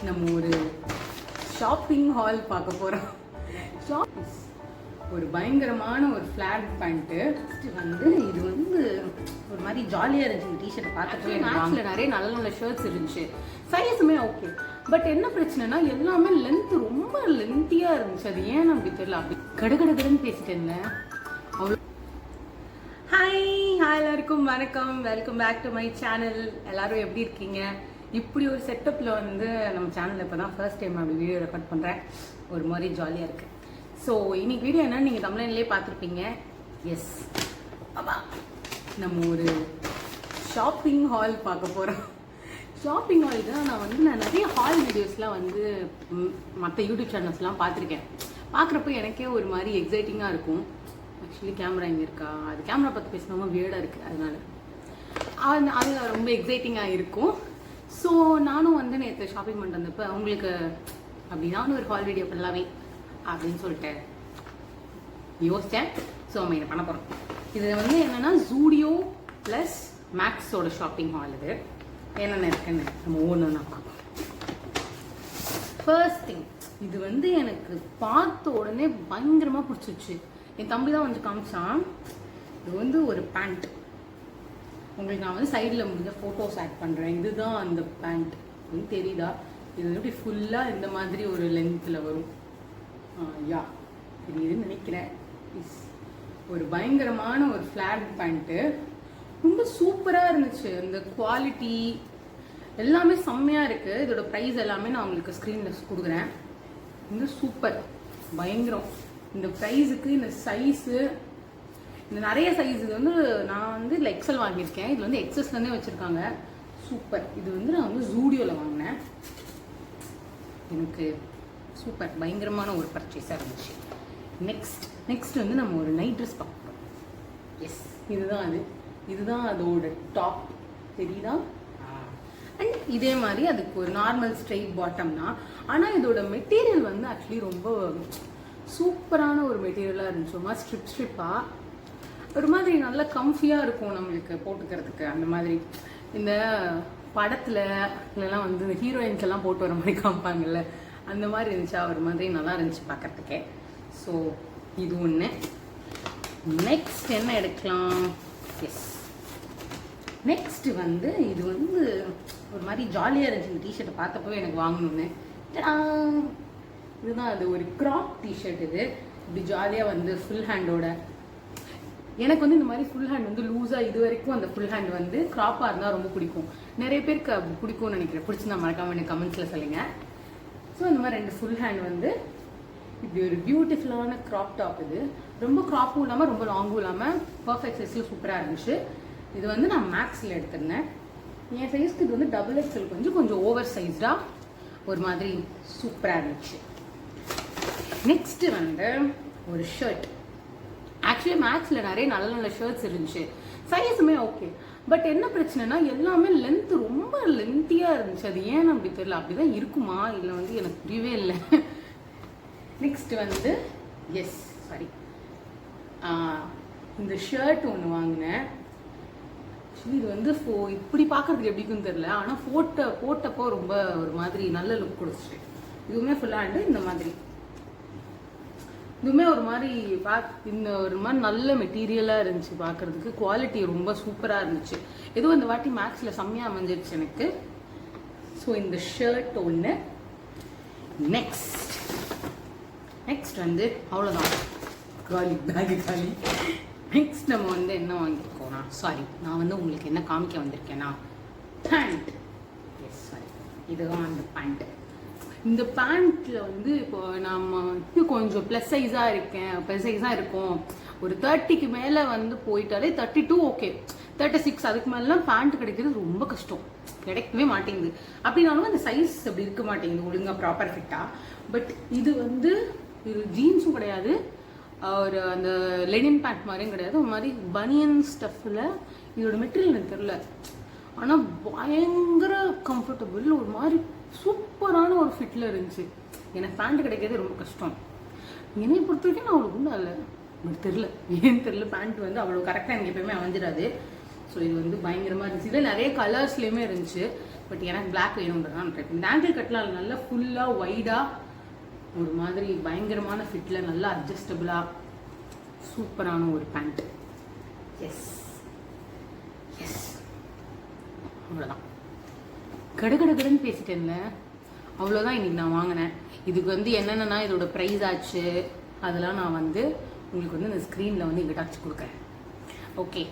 நம்ம ஒரு shopping hall பார்க்க போகிறோம். ஒரு பயங்கரமான ஒரு ஃப்ளாட் பேண்ட்டு வந்து இது வந்து ஒரு மாதிரி ஜாலியாக இருந்துச்சு. டிஷர்ட்டை பார்த்துட்டு மேக்ஸில் நிறைய நல்ல நல்ல ஷர்ட்ஸ் இருந்துச்சு, சைஸுமே ஓகே. பட் என்ன பிரச்சனைனா எல்லாமே லென்த்து ரொம்ப லென்த்தியாக இருந்துச்சு. அது ஏன்னு அப்படி தெரியல, அப்படி கடகடன்னு பேசிட்டு இருந்தேன். அவ்வளோ ஹாய் எல்லாருக்கும் வணக்கம், welcome back to my channel. எல்லாரும் எப்படி இருக்கீங்க? இப்படி ஒரு செட்டப்பில் வந்து நம்ம சேனலில் இப்போ தான் ஃபர்ஸ்ட் டைம் அப்படி வீடியோ ரெக்கார்ட் பண்ணுறேன். ஒரு மாதிரி ஜாலியாக இருக்குது. ஸோ இன்னைக்கு வீடியோ என்னன்னு நீங்கள் தமிழ்லேயே பார்த்துருப்பீங்க. எஸ் அப்பா, நம்ம ஒரு ஷாப்பிங் ஹால் பார்க்க போகிறோம். ஷாப்பிங் ஹால் தான் நான் நிறைய ஹால் வீடியோஸ்லாம் வந்து மற்ற யூடியூப் சேனல்ஸ்லாம் பார்த்துருக்கேன். பார்க்குறப்ப எனக்கே ஒரு மாதிரி எக்ஸைட்டிங்காக இருக்கும். ஆக்சுவலி கேமரா இங்கே இருக்கா, அது கேமரா பார்த்து பேசினவங்க வியர்டாக இருக்குது, அதனால அது ரொம்ப எக்ஸைட்டிங்காக இருக்கும். ஸோ நானும் வந்து நேற்று ஷாப்பிங் பண்ணிட்டு வந்தப்போ அவங்களுக்கு அப்படி நானும் ஒரு ஹால் வீடியோ பண்ணலாமே அப்படின்னு சொல்லிட்டு யோசித்தேன். ஸோ நம்ம இதை பண்ண போகிறோம். இது வந்து என்னென்னா ஜூடியோ ப்ளஸ் மேக்ஸோட ஷாப்பிங் ஹால். இது என்னென்ன இருக்குன்னு நம்ம ஒன்று நான் பார்ப்போம். ஃபர்ஸ்ட் திங், இது வந்து எனக்கு பார்த்த உடனே பயங்கரமாக பிடிச்சிருச்சு. என் தம்பி தான் வந்து காமிச்சான். இது வந்து ஒரு பேண்ட். உங்களுக்கு நான் வந்து சைடில் முடிஞ்ச ஃபோட்டோஸ் ஆட் பண்ணுறேன். இதுதான் அந்த பேண்ட். இது தெரியுதா? இது வந்து ஃபுல்லாக இந்த மாதிரி ஒரு லென்த்தில் வரும். யா தெரியுதுன்னு நினைக்கிறேன். ஒரு பயங்கரமான ஒரு ஃப்ளாட் பேண்ட்டு, ரொம்ப சூப்பராக இருந்துச்சு. இந்த குவாலிட்டி எல்லாமே செம்மையாக இருக்குது. இதோட ப்ரைஸ் எல்லாமே நான் உங்களுக்கு ஸ்க்ரீனில் கொடுக்குறேன். இந்த சூப்பர் பயங்கரம். இந்த ப்ரைஸுக்கு இந்த சைஸு, இந்த நிறைய சைஸ். இது வந்து நான் வந்து இல்லை எக்ஸல் வாங்கியிருக்கேன். இது வந்து எக்ஸஸ்லேருந்தே வச்சுருக்காங்க. சூப்பர். இது வந்து நான் வந்து ஜூடியோவில் வாங்கினேன். எனக்கு சூப்பர் பயங்கரமான ஒரு பர்ச்சேஸாக இருந்துச்சு. நெக்ஸ்ட் வந்து நம்ம ஒரு நைட் ட்ரெஸ் பார்க்குறோம். எஸ், இதுதான் அதோட டாப். தெரியுதா? அண்ட் இதே மாதிரி அதுக்கு ஒரு நார்மல் ஸ்ட்ரெயிட் பாட்டம் தான். ஆனால் இதோட மெட்டீரியல் வந்து ஆக்சுவலி ரொம்ப சூப்பரான ஒரு மெட்டீரியலாக இருந்துச்சு. ஸ்ட்ரிப்பாக ஒரு மாதிரி நல்லா கம்ஃபியாக இருக்கும் நம்மளுக்கு போட்டுக்கிறதுக்கு. அந்த மாதிரி இந்த படத்தில் இல்லைலாம் வந்து இந்த ஹீரோயின்ஸ் எல்லாம் போட்டு வர மாதிரி காமிப்பாங்கல்ல, அந்த மாதிரி இருந்துச்சா ஒரு மாதிரி நல்லா இருந்துச்சு பார்க்கறதுக்கே. ஸோ இது ஒன்று. நெக்ஸ்ட் என்ன எடுக்கலாம்? எஸ், நெக்ஸ்ட் வந்து இது வந்து ஒரு மாதிரி ஜாலியாக இருந்துச்சு. இந்த டிஷர்ட்டை பார்த்தப்பவே எனக்கு வாங்கணுன்னு. இதுதான் அது, ஒரு க்ராப் டிஷர்ட். இது இப்படி ஜாலியாக வந்து ஃபுல் ஹேண்டோட. எனக்கு வந்து இந்த மாதிரி ஃபுல் ஹேண்ட் வந்து லூஸாக, இது வரைக்கும் அந்த ஃபுல் ஹேண்ட் வந்து க்ராப்பாக இருந்தால் ரொம்ப பிடிக்கும். நிறைய பேருக்கு அப்படி பிடிக்கும்னு நினைக்கிறேன். பிடிச்சி நான் மறக்காம எனக்கு கமெண்ட்ஸில் சொல்லுங்கள். ஸோ இந்த மாதிரி 2 ஃபுல் ஹேண்ட் வந்து இப்படி ஒரு பியூட்டிஃபுல்லான க்ராப் டாப். இது ரொம்ப க்ராப்பும் இல்லாமல் ரொம்ப லாங்கும் இல்லாமல் பர்ஃபெக்ட் சைஸில் சூப்பராக இருந்துச்சு. இது வந்து நான் மேக்ஸில் எடுத்திருந்தேன். என் சைஸ்க்கு இது வந்து டபுள் எக்ஸல், கொஞ்சம் ஓவர் சைஸ்டாக ஒரு மாதிரி சூப்பராக இருந்துச்சு. நெக்ஸ்ட்டு வந்து ஒரு ஷர்ட். ஆக்சுவலி மேக்ஸில் நிறைய நல்ல நல்ல ஷர்ட்ஸ் இருந்துச்சு, சைஸுமே ஓகே. பட் என்ன பிரச்சனைனா எல்லாமே லென்த்து ரொம்ப லென்த்தியாக இருந்துச்சு. அது ஏன்னு அப்படி தெரியல, அப்படி தான் இருக்குமா இல்லை வந்து எனக்கு புரியவே இல்லை. நெக்ஸ்ட் வந்து இந்த ஷர்ட் ஒன்று வாங்கினேன். ஆக்சுவலி இது வந்து இப்படி பார்க்கறதுக்கு எப்படி இருக்குன்னு தெரியல, ஆனால் போட்டப்போ ரொம்ப ஒரு மாதிரி நல்ல லுக் கொடுத்துச்சு. இதுவுமே ஃபுல் ஹேண்டு. இந்த மாதிரி இதுவுமே ஒரு மாதிரி இந்த ஒரு மாதிரி நல்ல மெட்டீரியலாக இருந்துச்சு பார்க்குறதுக்கு. குவாலிட்டி ரொம்ப சூப்பராக இருந்துச்சு. எதுவும் இந்த வாட்டி மேக்ஸில் செம்மையாக அமைஞ்சிருச்சு எனக்கு. ஸோ இந்த ஷர்ட் ஒன்று. நெக்ஸ்ட் வந்து அவ்வளோதான், காலி பேகு காலி. நெக்ஸ்ட் நம்ம வந்து என்ன வாங்கியிருக்கோம்னா, நான் வந்து உங்களுக்கு என்ன காமிக்க வந்திருக்கேன்னா பேண்ட். எஸ், இதுதான் அந்த பேண்ட்டு. இந்த பேண்ட்டில் வந்து இப்போ நம்ம வந்து கொஞ்சம் ப்ளஸ் சைஸாக இருக்கும். ஒரு 30க்கு மேலே வந்து போயிட்டாலே 32 ஓகே, 36 அதுக்கு மேலாம் பேண்ட் கிடைக்கிறது ரொம்ப கஷ்டம், கிடைக்கவே மாட்டேங்குது. அப்படின்னாலும் அந்த சைஸ் அப்படி இருக்க மாட்டேங்குது ஒழுங்காக ப்ராப்பர் ஃபிட்டாக. பட் இது வந்து இது ஜீன்ஸும் கிடையாது, ஒரு அந்த லெனின் பேண்ட் மாதிரியும் கிடையாது. ஒரு மாதிரி பனியன் ஸ்டஃப்பில். இதோட மெட்டீரியல் எனக்கு தெரில, ஆனால் பயங்கர கம்ஃபர்டபுள். ஒரு மாதிரி சூப்பரான ஒரு ஃபிட்டில் இருந்துச்சு. எனக்கு பேண்ட் கிடைக்கிறது ரொம்ப கஷ்டம். என்னை பொறுத்த வரைக்கும் நான் அவ்வளோ குண்டா இல்லை, எனக்கு தெரில ஏன்னு தெரில. பேண்ட் வந்து அவ்வளோ கரெக்டாக எனக்கு எப்பயுமே அமைஞ்சிடாது. ஸோ இது வந்து பயங்கரமாக இருந்துச்சு. இதில் நிறைய கலர்ஸ்லேயுமே இருந்துச்சு. பட் எனக்கு பிளாக் வேணுன்றதான் நான் ட்ரை பண்ணேன். இந்த ஆங்கிள் கட்லாம் நல்லா ஃபுல்லாக வைடாக ஒரு மாதிரி பயங்கரமான ஃபிட்டில் நல்லா அட்ஜஸ்டபுளாக சூப்பரான ஒரு பேண்ட். எஸ் எஸ், அவ்வளோதான். கடகடன்னு பேசிட்டேன்ல, அவ்வளோதான் இன்னைக்கு நான் வாங்கினேன். இதுக்கு வந்து என்னென்னா இதோட ப்ரைஸ் ஆச்சு அதெல்லாம் நான் வந்து உங்களுக்கு வந்து இந்த ஸ்க்ரீனில் வந்து இங்கே டச் கொடுக்குறேன். ஓகே,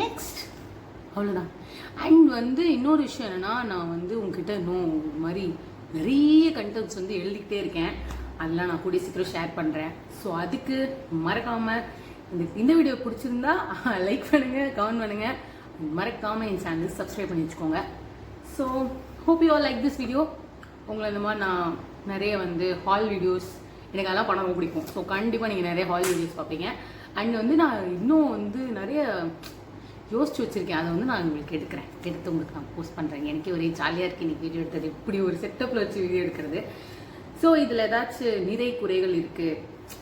நெக்ஸ்ட் அவ்வளோதான். அண்ட் வந்து இன்னொரு விஷயம் என்னென்னா, நான் வந்து உங்ககிட்ட இன்னும் ஒரு மாதிரி நிறைய கண்டென்ட்ஸ் வந்து எழுதிக்கிட்டே இருக்கேன். அதெல்லாம் நான் கூடிய சீக்கிரம் ஷேர் பண்ணுறேன். ஸோ அதுக்கு மறக்காமல் இந்த வீடியோ பிடிச்சிருந்தா லைக் பண்ணுங்கள், கமெண்ட் பண்ணுங்கள், மறக்காமல் என் சேனல் சப்ஸ்கிரைப் பண்ணி வச்சுக்கோங்க. So hope you all like this video. உங்களை இந்த மாதிரி நான் நிறைய வந்து ஹால் வீடியோஸ் எனக்கு அதெல்லாம் பண்ண ரொம்ப பிடிக்கும். ஸோ கண்டிப்பாக நீங்கள் நிறைய ஹால் வீடியோஸ் பார்ப்பீங்க. அண்ட் வந்து நான் இன்னும் வந்து நிறைய யோசிச்சு வச்சுருக்கேன். அதை வந்து நான் உங்களுக்கு எடுத்து உங்களுக்கு நான் போஸ்ட் பண்ணுறேன். எனக்கே ஒரே ஜாலியாக இருக்குது இன்றைக்கி வீடியோ எடுத்தது, இப்படி ஒரு செட்டப்பில் வச்சு வீடியோ எடுக்கிறது. ஸோ இதில் ஏதாச்சும் நிறை குறைகள் இருக்குது,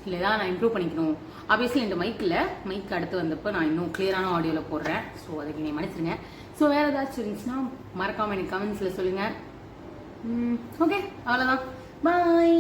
இல்லை ஏதாவது நான் இம்ப்ரூவ் பண்ணிக்கணும். ஆப்வியஸ்லி இந்த மைக் அடுத்து வந்தப்போ நான் இன்னும் கிளியரான ஆடியோவில் போடுறேன். ஸோ அதுக்கு நீங்கள் மன்னிச்சிருங்க. ஸோ வேறு ஏதாச்சும் இருந்துச்சுன்னா மறக்காமல் எனக்கு கமெண்ட்ஸில் சொல்லுங்கள். ஓகே, அவ்வளோதான். பாய்.